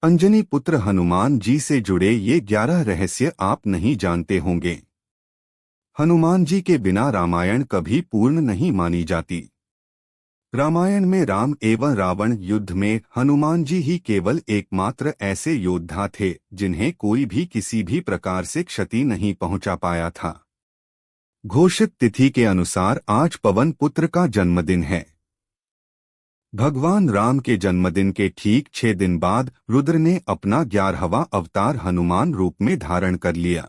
अंजनी पुत्र हनुमान जी से जुड़े ये 11 रहस्य आप नहीं जानते होंगे। हनुमान जी के बिना रामायण कभी पूर्ण नहीं मानी जाती। रामायण में राम एवं रावण युद्ध में हनुमान जी ही केवल एकमात्र ऐसे योद्धा थे जिन्हें कोई भी किसी भी प्रकार से क्षति नहीं पहुंचा पाया था। घोषित तिथि के अनुसार आज पवन पुत्र का जन्मदिन है। भगवान राम के जन्मदिन के ठीक 6 दिन बाद रुद्र ने अपना 11वां अवतार हनुमान रूप में धारण कर लिया।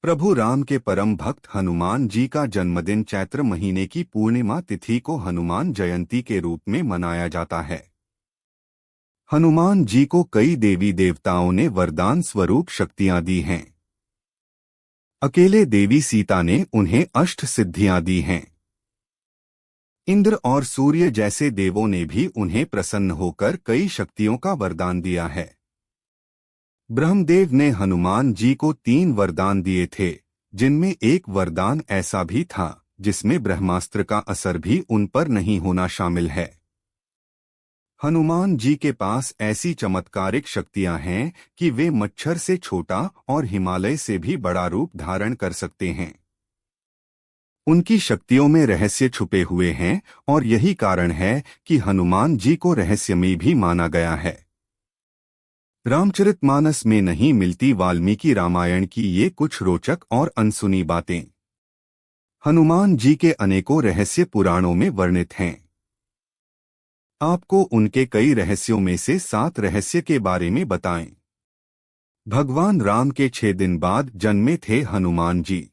प्रभु राम के परम भक्त हनुमान जी का जन्मदिन चैत्र महीने की पूर्णिमा तिथि को हनुमान जयंती के रूप में मनाया जाता है। हनुमान जी को कई देवी देवताओं ने वरदान स्वरूप शक्तियां दी हैं। अकेले देवी सीता ने उन्हें अष्ट सिद्धियां दी हैं। इंद्र और सूर्य जैसे देवों ने भी उन्हें प्रसन्न होकर कई शक्तियों का वरदान दिया है। ब्रह्मदेव ने हनुमान जी को 3 वरदान दिए थे, जिनमें एक वरदान ऐसा भी था जिसमें ब्रह्मास्त्र का असर भी उन पर नहीं होना शामिल है। हनुमान जी के पास ऐसी चमत्कारिक शक्तियां हैं कि वे मच्छर से छोटा और हिमालय से भी बड़ा रूप धारण कर सकते हैं। उनकी शक्तियों में रहस्य छुपे हुए हैं और यही कारण है कि हनुमान जी को रहस्यमयी भी माना गया है। रामचरितमानस में नहीं मिलती वाल्मीकि रामायण की ये कुछ रोचक और अनसुनी बातें। हनुमान जी के अनेकों रहस्य पुराणों में वर्णित हैं। आपको उनके कई रहस्यों में से 7 रहस्य के बारे में बताएं। भगवान राम के 6 दिन बाद जन्मे थे हनुमान जी।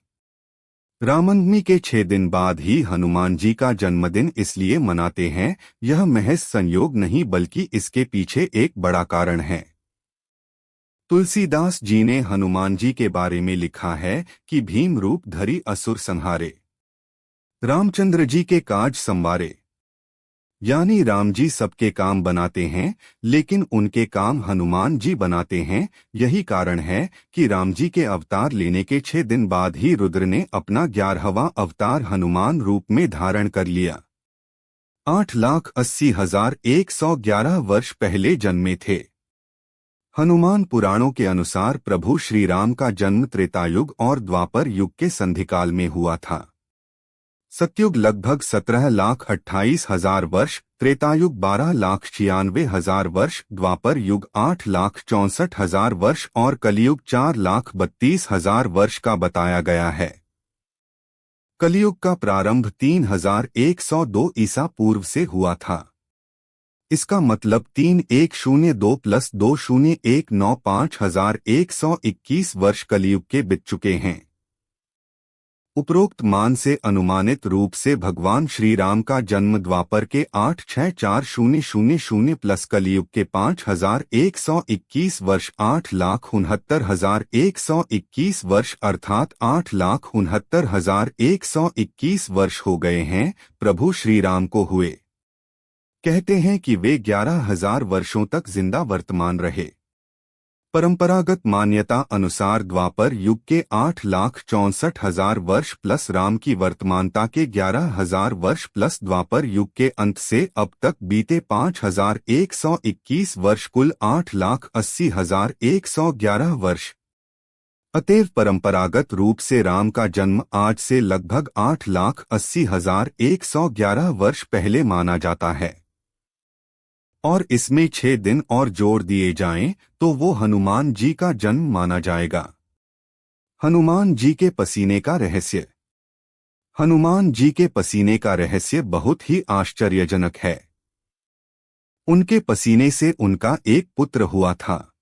रामनवमी के 6 दिन बाद ही हनुमान जी का जन्मदिन इसलिए मनाते हैं, यह महज संयोग नहीं बल्कि इसके पीछे एक बड़ा कारण है। तुलसीदास जी ने हनुमान जी के बारे में लिखा है कि भीम रूप धरी असुर संहारे, रामचंद्र जी के काज संवारे। यानी राम जी सबके काम बनाते हैं, लेकिन उनके काम हनुमान जी बनाते हैं। यही कारण है कि राम जी के अवतार लेने के 6 दिन बाद ही रुद्र ने अपना 11वां अवतार हनुमान रूप में धारण कर लिया। 8,80,111 वर्ष पहले जन्मे थे। हनुमान पुराणों के अनुसार प्रभु श्री राम का जन्म त्रेतायुग और द्वापर युग के संधिकाल में हुआ था। सतयुग लगभग 17,28,000 वर्ष, त्रेतायुग 12,96,000 वर्ष, द्वापर युग 8,64,000 वर्ष और कलियुग 4,32,000 वर्ष का बताया गया है। कलियुग का प्रारंभ 3,102 ईसा पूर्व से हुआ था। इसका मतलब 3102 + 2019 5,121 वर्ष कलियुग के बीत चुके हैं। उपरोक्त मान से अनुमानित रूप से भगवान श्री राम का जन्म द्वापर के 8,64,000 प्लस कलियुग के 5,121 वर्ष 8,69,121 वर्ष अर्थात 8,69,121 वर्ष हो गए हैं प्रभु श्री राम को हुए। कहते हैं कि वे 11,000 वर्षों तक जिंदा वर्तमान रहे। परंपरागत मान्यता अनुसार द्वापर युग के 8,64,000 वर्ष प्लस राम की वर्तमानता के 11,000 वर्ष प्लस द्वापर युग के अंत से अब तक बीते 5,121 वर्ष कुल 8,80,111 वर्ष। अतएव परंपरागत रूप से राम का जन्म आज से लगभग 8,80,111 वर्ष पहले माना जाता है। और इसमें 6 दिन और जोड़ दिए जाएं तो वो हनुमान जी का जन्म माना जाएगा। हनुमान जी के पसीने का रहस्य। हनुमान जी के पसीने का रहस्य बहुत ही आश्चर्यजनक है। उनके पसीने से उनका एक पुत्र हुआ था।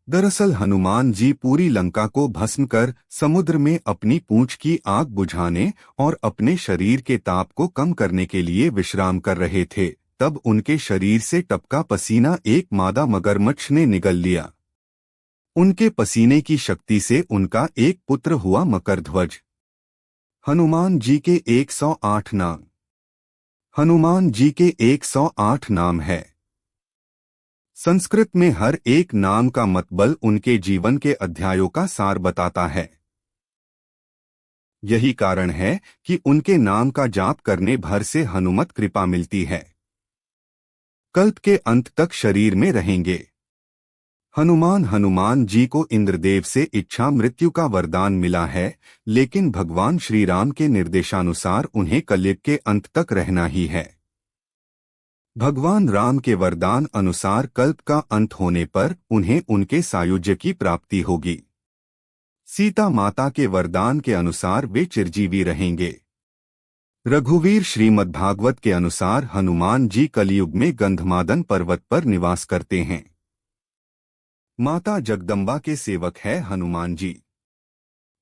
दरअसल हनुमान जी पूरी लंका को भस्म कर समुद्र में अपनी पूंछ की आग बुझाने और अपने शरीर के ताप को कम करने के लिए विश्राम कर रहे थे, तब उनके शरीर से टपका पसीना एक मादा मगरमच्छ ने निगल लिया। उनके पसीने की शक्ति से उनका एक पुत्र हुआ मकरध्वज। हनुमान जी के 108 नाम। हनुमान जी के 108 नाम है। संस्कृत में हर एक नाम का मतबल उनके जीवन के अध्यायों का सार बताता है। यही कारण है कि उनके नाम का जाप करने भर से हनुमत कृपा मिलती है। कल्प के अंत तक शरीर में रहेंगे। हनुमान जी को इंद्रदेव से इच्छा मृत्यु का वरदान मिला है, लेकिन भगवान श्री राम के निर्देशानुसार उन्हें कलयुग के अंत तक रहना ही है। भगवान राम के वरदान अनुसार कल्प का अंत होने पर उन्हें उनके सायुज्य की प्राप्ति होगी। सीता माता के वरदान के अनुसार वे चिरजीवी रहेंगे। रघुवीर श्रीमद्भागवत के अनुसार हनुमान जी कलयुग में गंधमादन पर्वत पर निवास करते हैं। माता जगदम्बा के सेवक है हनुमान जी।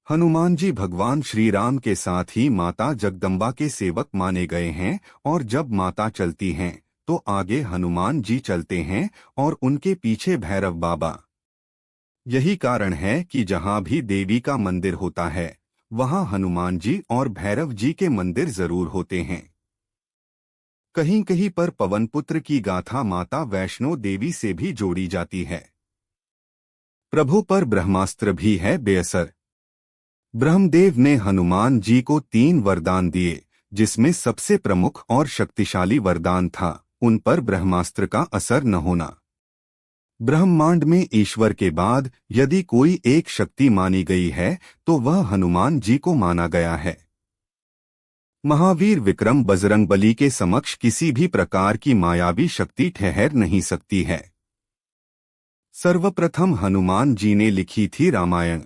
हनुमान जी भगवान श्री राम के साथ ही माता जगदम्बा के सेवक माने गए हैं, और जब माता चलती हैं तो आगे हनुमान जी चलते हैं और उनके पीछे भैरव बाबा। यही कारण है कि जहां भी देवी का मंदिर होता है वहां हनुमान जी और भैरव जी के मंदिर जरूर होते हैं। कहीं कहीं पर पवनपुत्र की गाथा माता वैष्णो देवी से भी जोड़ी जाती है। प्रभु पर ब्रह्मास्त्र भी है बेअसर। ब्रह्मदेव ने हनुमान जी को 3 वरदान दिए, जिसमें सबसे प्रमुख और शक्तिशाली वरदान था उन पर ब्रह्मास्त्र का असर न होना। ब्रह्मांड में ईश्वर के बाद यदि कोई एक शक्ति मानी गई है तो वह हनुमान जी को माना गया है। महावीर विक्रम बजरंगबली के समक्ष किसी भी प्रकार की मायावी शक्ति ठहर नहीं सकती है। सर्वप्रथम हनुमान जी ने लिखी थी रामायण।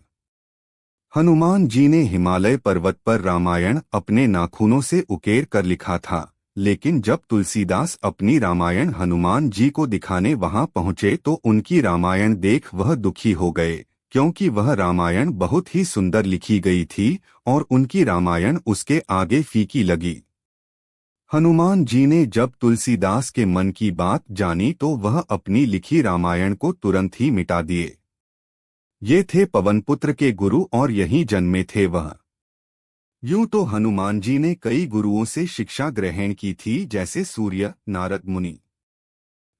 हनुमान जी ने हिमालय पर्वत पर रामायण अपने नाखूनों से उकेर कर लिखा था, लेकिन जब तुलसीदास अपनी रामायण हनुमान जी को दिखाने वहां पहुंचे तो उनकी रामायण देख वह दुखी हो गए, क्योंकि वह रामायण बहुत ही सुंदर लिखी गई थी और उनकी रामायण उसके आगे फीकी लगी। हनुमान जी ने जब तुलसीदास के मन की बात जानी तो वह अपनी लिखी रामायण को तुरंत ही मिटा दिए। ये थे पवनपुत्र के गुरु और यहीं जन्मे थे वह। यूं तो हनुमान जी ने कई गुरुओं से शिक्षा ग्रहण की थी, जैसे सूर्य, नारद मुनि,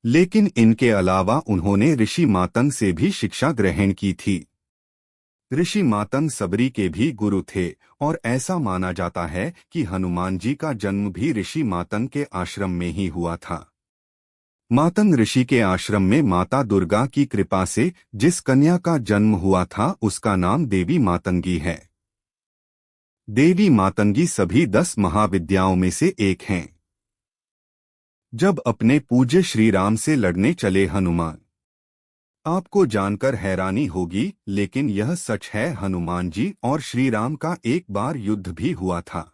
लेकिन इनके अलावा उन्होंने ऋषि मातंग से भी शिक्षा ग्रहण की थी। ऋषि मातंग सबरी के भी गुरु थे और ऐसा माना जाता है कि हनुमान जी का जन्म भी ऋषि मातंग के आश्रम में ही हुआ था। मातंग ऋषि के आश्रम में माता दुर्गा की कृपा से जिस कन्या का जन्म हुआ था उसका नाम देवी मातंगी है। देवी मातंगी सभी 10 महाविद्याओं में से एक हैं। जब अपने पूज्य श्री राम से लड़ने चले हनुमान, आपको जानकर हैरानी होगी लेकिन यह सच है, हनुमान जी और श्री राम का एक बार युद्ध भी हुआ था।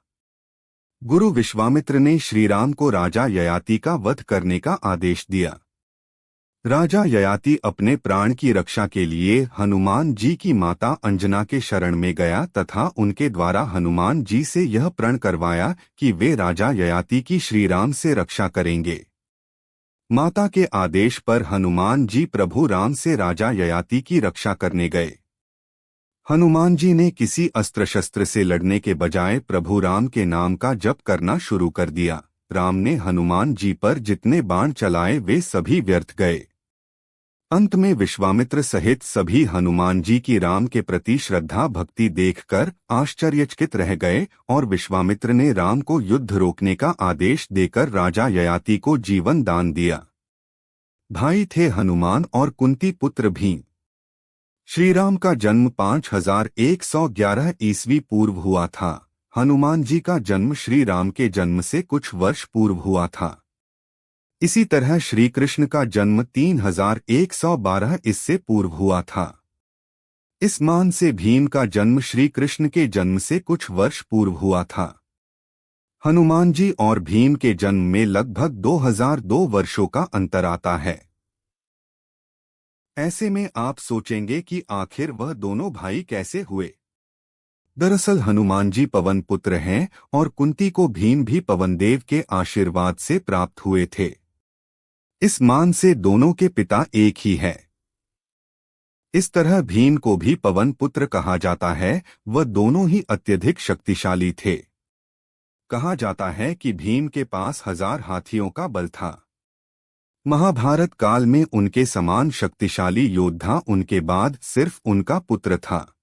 गुरु विश्वामित्र ने श्री राम को राजा ययाति का वध करने का आदेश दिया। राजा ययाति अपने प्राण की रक्षा के लिए हनुमान जी की माता अंजना के शरण में गया तथा उनके द्वारा हनुमान जी से यह प्रण करवाया कि वे राजा ययाति की श्री राम से रक्षा करेंगे। माता के आदेश पर हनुमान जी प्रभु राम से राजा ययाति की रक्षा करने गए। हनुमान जी ने किसी अस्त्र शस्त्र से लड़ने के बजाय प्रभु राम के नाम का जप करना शुरू कर दिया। राम ने हनुमान जी पर जितने बाण चलाए वे सभी व्यर्थ गए। अंत में विश्वामित्र सहित सभी हनुमान जी की राम के प्रति श्रद्धा भक्ति देखकर आश्चर्यचकित रह गए और विश्वामित्र ने राम को युद्ध रोकने का आदेश देकर राजा ययाति को जीवन दान दिया। भाई थे हनुमान और कुंती पुत्र भीम। श्री राम का जन्म 5111 ईस्वी पूर्व हुआ था। हनुमान जी का जन्म श्री राम के जन्म से कुछ वर्ष पूर्व हुआ था। इसी तरह श्री कृष्ण का जन्म 3112 इससे पूर्व हुआ था। इस मान से भीम का जन्म श्री कृष्ण के जन्म से कुछ वर्ष पूर्व हुआ था। हनुमान जी और भीम के जन्म में लगभग 2002 वर्षों का अंतर आता है। ऐसे में आप सोचेंगे कि आखिर वह दोनों भाई कैसे हुए। दरअसल हनुमान जी पवन पुत्र हैं और कुंती को भीम भी पवनदेव के आशीर्वाद से प्राप्त हुए थे। इस मान से दोनों के पिता एक ही है। इस तरह भीम को भी पवन पुत्र कहा जाता है। वह दोनों ही अत्यधिक शक्तिशाली थे। कहा जाता है कि भीम के पास 1000 हाथियों का बल था। महाभारत काल में उनके समान शक्तिशाली योद्धा उनके बाद सिर्फ उनका पुत्र था।